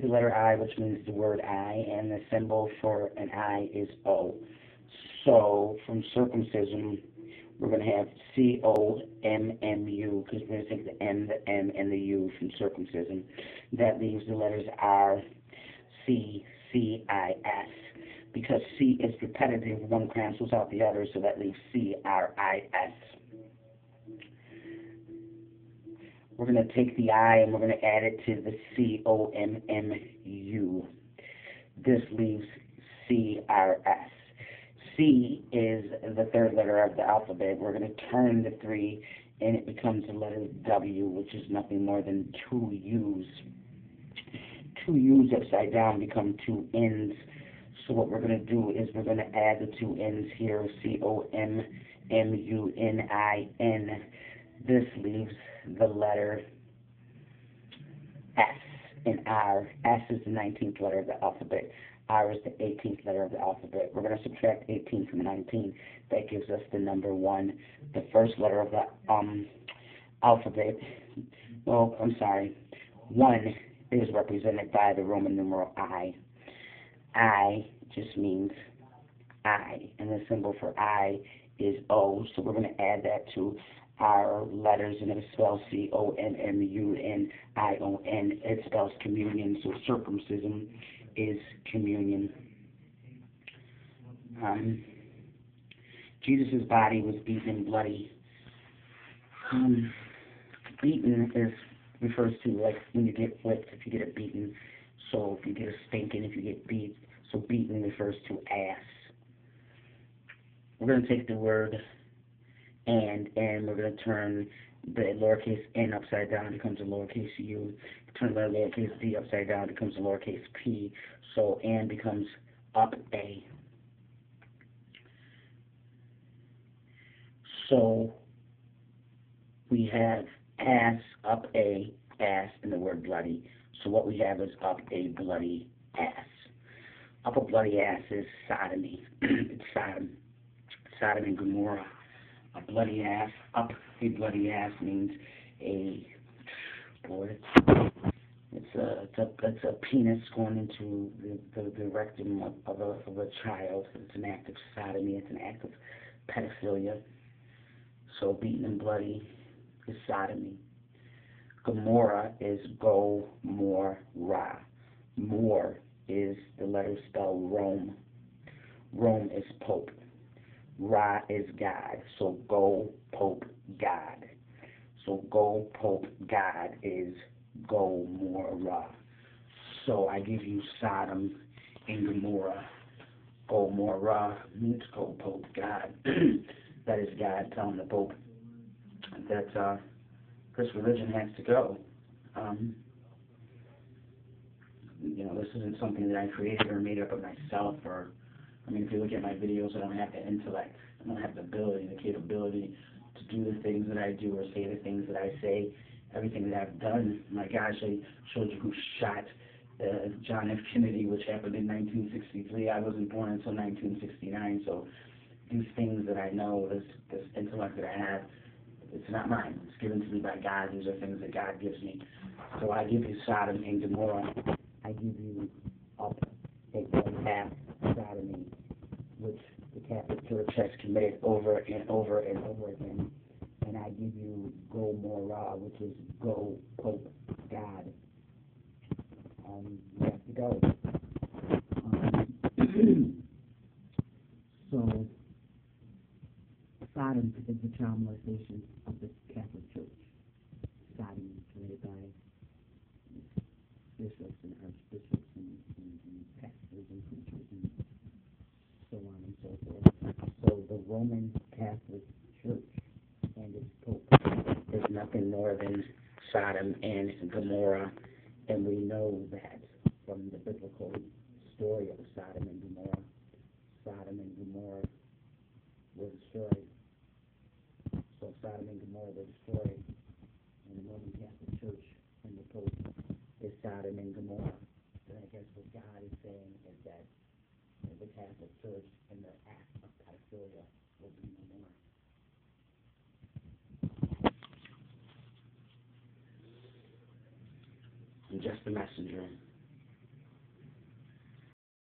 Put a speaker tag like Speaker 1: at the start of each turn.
Speaker 1: The letter I, which means the word I, and the symbol for an I is O. So from circumcision, we're going to have COMMU, because we're going to take the M, and the U from circumcision. That leaves the letters R, C, CIS. Because C is repetitive, one cancels out the other, so that leaves CRIS. We're going to take the I and we're going to add it to the COMMU. This leaves CRS. C is the third letter of the alphabet. We're going to turn the 3 and it becomes the letter W, which is nothing more than 2 U's. 2 U's upside down become 2 N's. So what we're going to do is we're going to add the 2 N's here, COMMUNIN. This leaves the letter S in R. S is the 19th letter of the alphabet. R is the 18th letter of the alphabet. We're going to subtract 18 from 19. That gives us the number 1, the first letter of the alphabet. Well, I'm sorry. 1 is represented by the Roman numeral I. I just means I, and the symbol for I is O, so we're going to add that to our letters, and it spells COMMUNION. It spells communion, so circumcision is communion. Jesus' body was beaten and bloody. Beaten refers to like when you get whipped, if you get a beating. So if you get a spanking, if you get beat. So beaten refers to ass. We're going to take the word and we're going to turn the lowercase n upside down, it becomes a lowercase u. Turn the lowercase d upside down, it becomes a lowercase p. So and becomes up a. So we have ass, up a, ass, and the word bloody. So what we have is up a bloody ass. Up a bloody ass is sodomy. It's Sodom. Sodom and Gomorrah. A bloody ass, up a bloody ass means it's a penis going into the rectum of a child. It's an act of sodomy. It's an act of pedophilia. So beaten and bloody is sodomy. Gomorrah is go-more-ra. More is the letter spelled Rome. Rome is Pope. Ra is God. So go Pope God. So go Pope God is Gomorrah. So I give you Sodom and Gomorrah. Gomorrah means go Pope God. That is God telling the Pope that this religion has to go. This isn't something that I created or made up of myself. If you look at my videos, I don't have the intellect. I don't have the ability, the capability to do the things that I do or say the things that I say. Everything that I've done, my gosh, I showed you who shot John F. Kennedy, which happened in 1963. I wasn't born until 1969, so these things that I know, this intellect that I have, it's not mine. It's given to me by God. These are things that God gives me. So I give you Sodom and Gomorrah. I give you up a half sodomy, which the Catholic Church has committed over and over and over again. And I give you Gomorrah, which is go Pope God. You have to go. So Sodom is the child molestation of the Catholic Church. Sodom is committed by bishops and archbishops and pastors and preachers and so on and so forth. So the Roman Catholic Church and its Pope is nothing more than Sodom and Gomorrah, and we know that from the biblical story of Sodom and Gomorrah. Sodom and Gomorrah were destroyed. So Sodom and Gomorrah were destroyed, and the Roman Catholic Church and the Pope is Sodom and Gomorrah. So I guess what God is saying is that the Catholic Church and their act of pedophilia will be no more. I'm just a messenger.